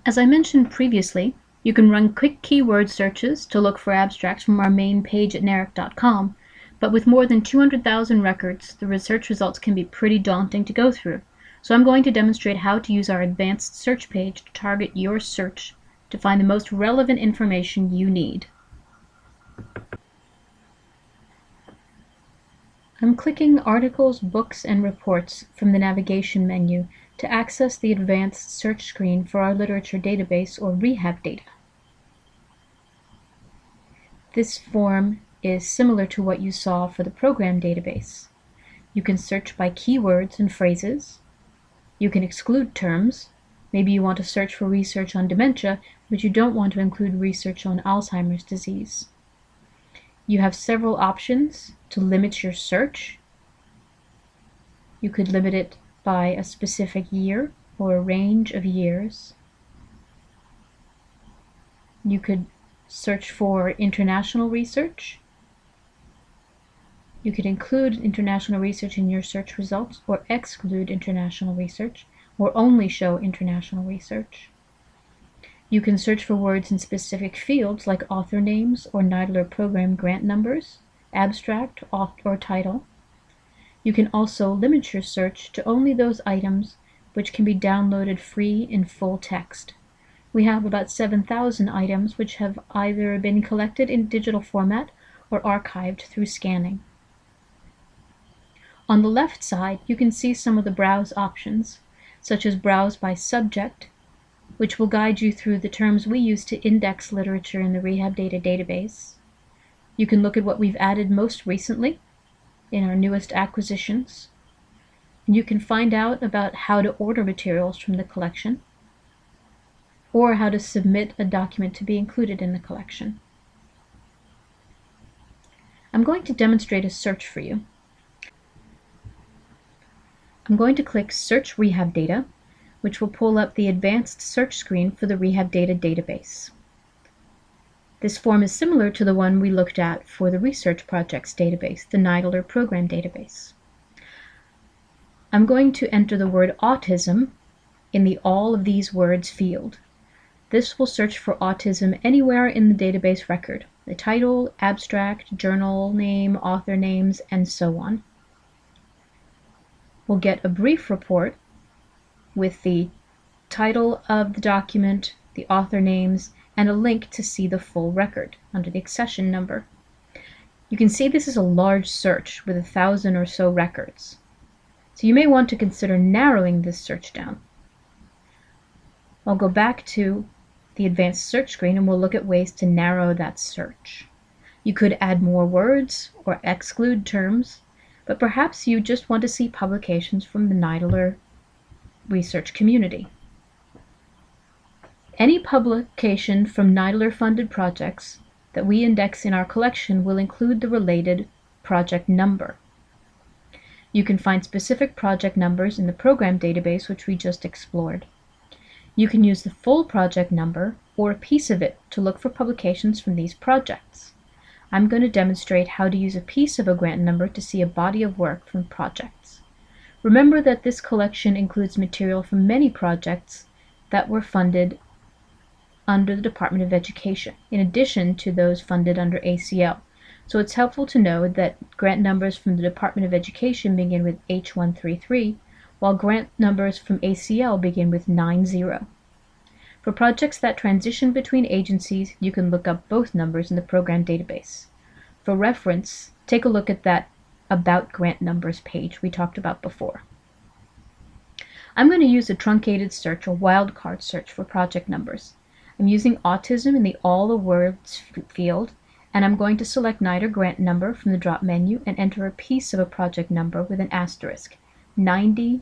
As I mentioned previously, you can run quick keyword searches to look for abstracts from our main page at NARIC.com, but with more than 200,000 records, the research results can be pretty daunting to go through. So I'm going to demonstrate how to use our advanced search page to target your search to find the most relevant information you need. I'm clicking Articles, Books, and Reports from the navigation menu to access the advanced search screen for our literature database, or REHABDATA. This form is similar to what you saw for the program database. You can search by keywords and phrases. You can exclude terms. Maybe you want to search for research on dementia, but you don't want to include research on Alzheimer's disease. You have several options to limit your search. You could limit it by a specific year or a range of years. You could search for international research. You could include international research in your search results or exclude international research or only show international research. You can search for words in specific fields like author names or NIDILRR program grant numbers, abstract, or title. You can also limit your search to only those items which can be downloaded free in full text. We have about 7,000 items which have either been collected in digital format or archived through scanning. On the left side, you can see some of the browse options, such as browse by subject, which will guide you through the terms we use to index literature in the REHABDATA database. You can look at what we've added most recently in our newest acquisitions. And you can find out about how to order materials from the collection, or how to submit a document to be included in the collection. I'm going to demonstrate a search for you. I'm going to click Search REHABDATA, which will pull up the advanced search screen for the REHABDATA database. This form is similar to the one we looked at for the research projects database, the NIDILRR program database. I'm going to enter the word autism in the All of These Words field. This will search for autism anywhere in the database record, the title, abstract, journal name, author names, and so on. We'll get a brief report with the title of the document, the author names, and a link to see the full record under the accession number. You can see this is a large search with 1,000 or so records. So you may want to consider narrowing this search down. I'll go back to the advanced search screen and we'll look at ways to narrow that search. You could add more words or exclude terms, but perhaps you just want to see publications from the NIDILRR research community. Any publication from NIDILRR-funded projects that we index in our collection will include the related project number. You can find specific project numbers in the program database, which we just explored. You can use the full project number or a piece of it to look for publications from these projects. I'm going to demonstrate how to use a piece of a grant number to see a body of work from projects. Remember that this collection includes material from many projects that were funded under the Department of Education, in addition to those funded under ACL. So it's helpful to know that grant numbers from the Department of Education begin with H133, while grant numbers from ACL begin with 90. For projects that transition between agencies, you can look up both numbers in the program database. For reference, take a look at that About Grant Numbers page we talked about before. I'm going to use a truncated search or wildcard search for project numbers. I'm using autism in the All the Words field, and I'm going to select NIDILRR grant number from the drop menu and enter a piece of a project number with an asterisk, 90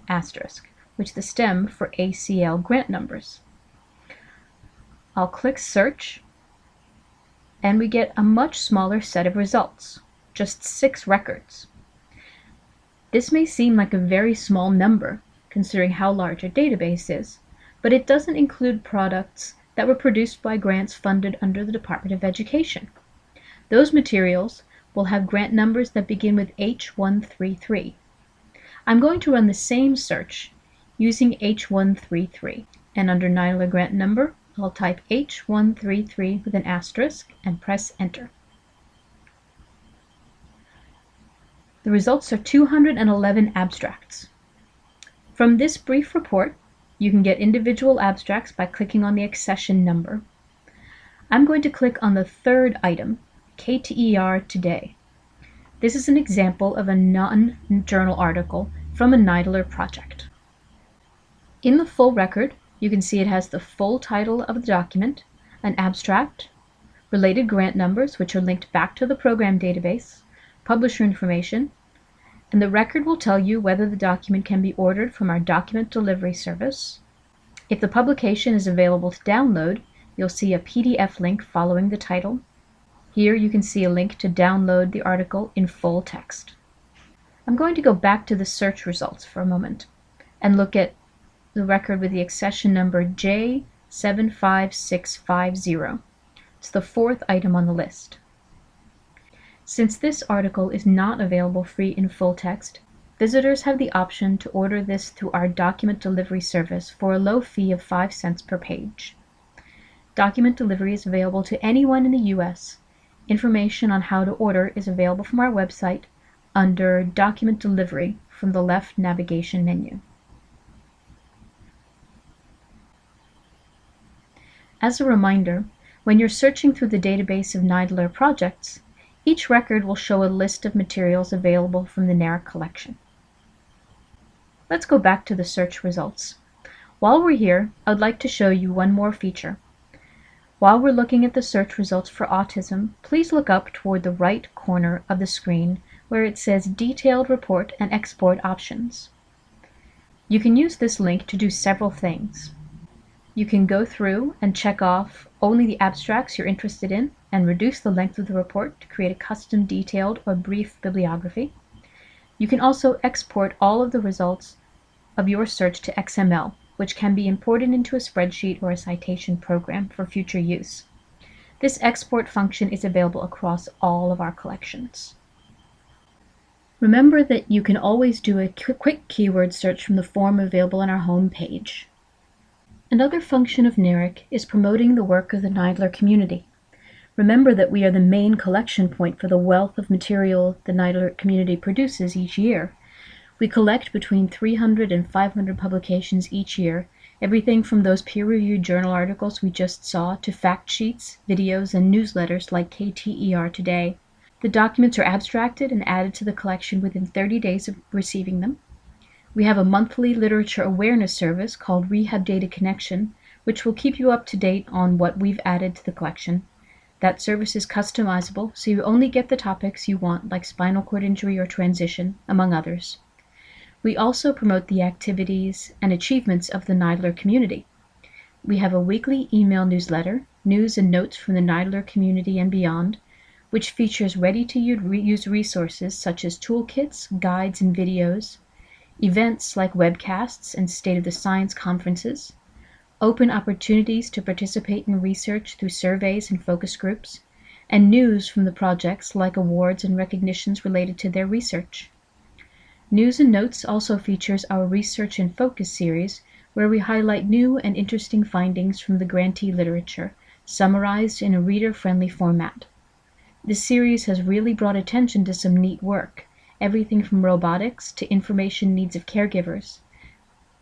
asterisk, which is the stem for ACL grant numbers. I'll click Search, and we get a much smaller set of results, just 6 records. This may seem like a very small number, considering how large our database is, but it doesn't include products that were produced by grants funded under the Department of Education. Those materials will have grant numbers that begin with H133. I'm going to run the same search using H133. and under NIDILRR grant number, I'll type H133 with an asterisk and press enter. The results are 211 abstracts. From this brief report, you can get individual abstracts by clicking on the accession number. I'm going to click on the third item, KTER Today. This is an example of a non-journal article from a NIDILRR project. In the full record, you can see it has the full title of the document, an abstract, related grant numbers which are linked back to the program database, publisher information, and the record will tell you whether the document can be ordered from our document delivery service. If the publication is available to download, you'll see a PDF link following the title. Here you can see a link to download the article in full text. I'm going to go back to the search results for a moment and look at the record with the accession number J75650. It's the fourth item on the list. Since this article is not available free in full text, visitors have the option to order this through our document delivery service for a low fee of 5 cents per page. Document delivery is available to anyone in the U.S. Information on how to order is available from our website under Document Delivery from the left navigation menu. As a reminder, when you're searching through the database of NIDILRR projects, each record will show a list of materials available from the NARIC collection. Let's go back to the search results. While we're here, I'd like to show you one more feature. While we're looking at the search results for autism, please look up toward the right corner of the screen where it says Detailed Report and Export Options. You can use this link to do several things. You can go through and check off only the abstracts you're interested in and reduce the length of the report to create a custom detailed or brief bibliography. You can also export all of the results of your search to XML, which can be imported into a spreadsheet or a citation program for future use. This export function is available across all of our collections. Remember that you can always do a quick keyword search from the form available on our home page. Another function of NARIC is promoting the work of the NIDILRR community. Remember that we are the main collection point for the wealth of material the NIDILRR community produces each year. We collect between 300 and 500 publications each year, everything from those peer-reviewed journal articles we just saw to fact sheets, videos, and newsletters like KTER Today. The documents are abstracted and added to the collection within 30 days of receiving them. We have a monthly literature awareness service called REHABDATA Connection, which will keep you up to date on what we've added to the collection. That service is customizable, so you only get the topics you want, like spinal cord injury or transition, among others. We also promote the activities and achievements of the NIDILRR community. We have a weekly email newsletter, News and Notes from the NIDILRR community and beyond, which features ready-to-use resources such as toolkits, guides, and videos, events like webcasts and State of the Science conferences, open opportunities to participate in research through surveys and focus groups, and news from the projects like awards and recognitions related to their research. News and Notes also features our Research in Focus series, where we highlight new and interesting findings from the grantee literature, summarized in a reader-friendly format. This series has really brought attention to some neat work, everything from robotics to information needs of caregivers,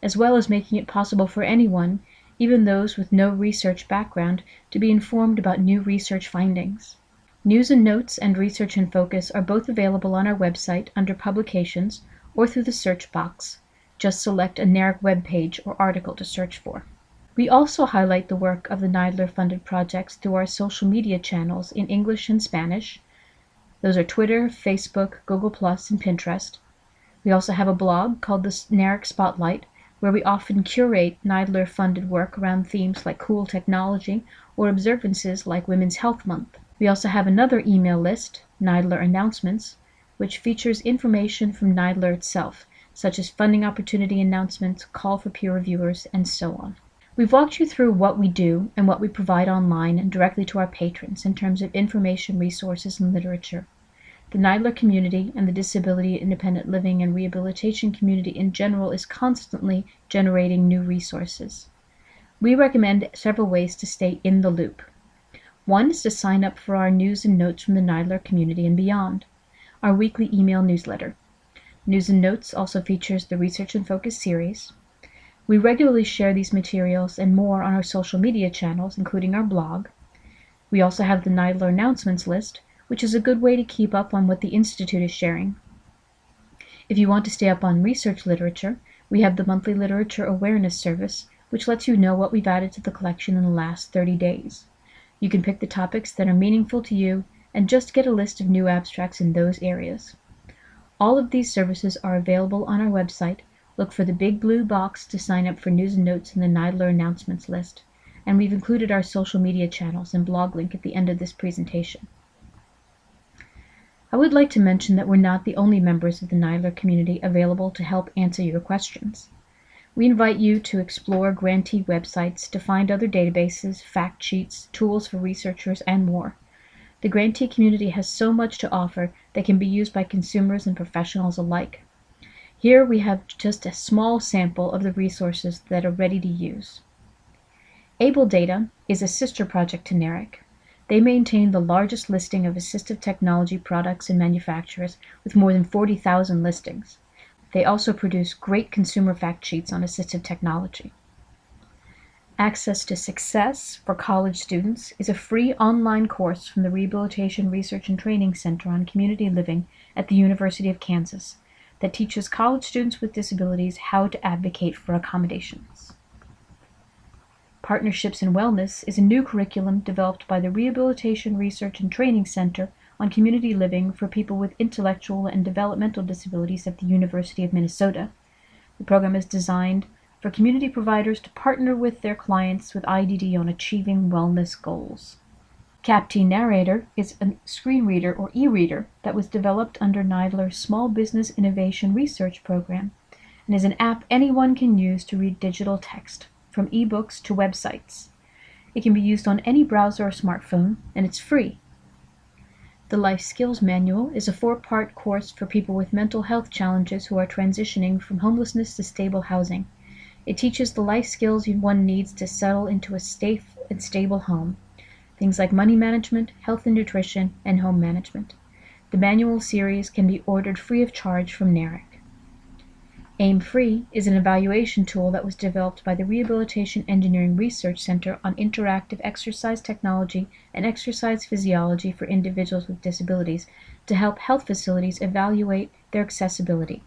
as well as making it possible for anyone, even those with no research background, to be informed about new research findings. News and Notes and Research in Focus are both available on our website under Publications or through the search box. Just select a NARIC web page or article to search for. We also highlight the work of the NIDILRR-funded projects through our social media channels in English and Spanish. Those are Twitter, Facebook, Google+, and Pinterest. We also have a blog called the NARIC Spotlight, where we often curate NIDILRR-funded work around themes like cool technology or observances like Women's Health Month. We also have another email list, NIDILRR Announcements, which features information from NIDILRR itself, such as funding opportunity announcements, call for peer reviewers, and so on. We've walked you through what we do and what we provide online and directly to our patrons in terms of information, resources, and literature. The NIDILRR community and the disability, independent living, and rehabilitation community in general is constantly generating new resources. We recommend several ways to stay in the loop. One is to sign up for our news and notes from the NIDILRR community and beyond, our weekly email newsletter. News and Notes also features the Research and Focus series. We regularly share these materials and more on our social media channels, including our blog. We also have the NIDILRR announcements list, which is a good way to keep up on what the Institute is sharing. If you want to stay up on research literature, we have the monthly Literature Awareness Service, which lets you know what we've added to the collection in the last 30 days. You can pick the topics that are meaningful to you and just get a list of new abstracts in those areas. All of these services are available on our website. Look for the big blue box to sign up for News and Notes in the NIDILRR announcements list, and we've included our social media channels and blog link at the end of this presentation. I would like to mention that we're not the only members of the NIDILRR community available to help answer your questions. We invite you to explore grantee websites to find other databases, fact sheets, tools for researchers, and more. The grantee community has so much to offer that can be used by consumers and professionals alike. Here we have just a small sample of the resources that are ready to use. AbleData is a sister project to NARIC. They maintain the largest listing of assistive technology products and manufacturers with more than 40,000 listings. They also produce great consumer fact sheets on assistive technology. Access to Success for college students is a free online course from the Rehabilitation Research and Training Center on Community Living at the University of Kansas that teaches college students with disabilities how to advocate for accommodations. Partnerships in Wellness is a new curriculum developed by the Rehabilitation Research and Training Center on Community Living for people with intellectual and developmental disabilities at the University of Minnesota. The program is designed for community providers to partner with their clients with IDD on achieving wellness goals. CAPT Narrator is a screen reader or e-reader that was developed under NIDILRR's Small Business Innovation Research Program and is an app anyone can use to read digital text, from ebooks to websites. It can be used on any browser or smartphone, and it's free. The Life Skills Manual is a 4-part course for people with mental health challenges who are transitioning from homelessness to stable housing. It teaches the life skills one needs to settle into a safe and stable home, things like money management, health and nutrition, and home management. The manual series can be ordered free of charge from NARIC. Aim Free is an evaluation tool that was developed by the Rehabilitation Engineering Research Center on interactive exercise technology and exercise physiology for individuals with disabilities to help health facilities evaluate their accessibility.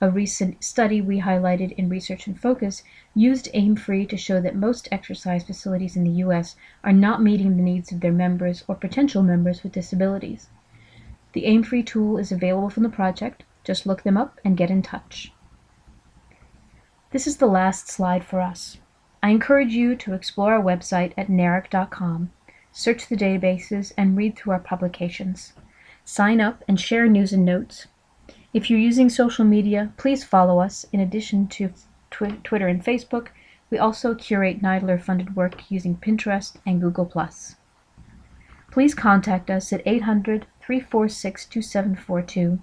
A recent study we highlighted in Research and Focus used Aim Free to show that most exercise facilities in the U.S. are not meeting the needs of their members or potential members with disabilities. The Aim Free tool is available from the project. Just look them up and get in touch. This is the last slide for us. I encourage you to explore our website at NARIC.com, search the databases, and read through our publications. Sign up and share news and notes. If you're using social media, please follow us. In addition to Twitter and Facebook, we also curate NIDILRR-funded work using Pinterest and Google+. Please contact us at 800-346-2742.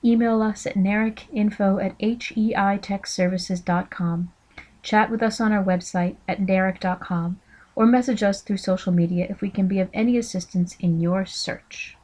Email us at naricinfo@heitechservices.com. Chat with us on our website at naric.com, or message us through social media if we can be of any assistance in your search.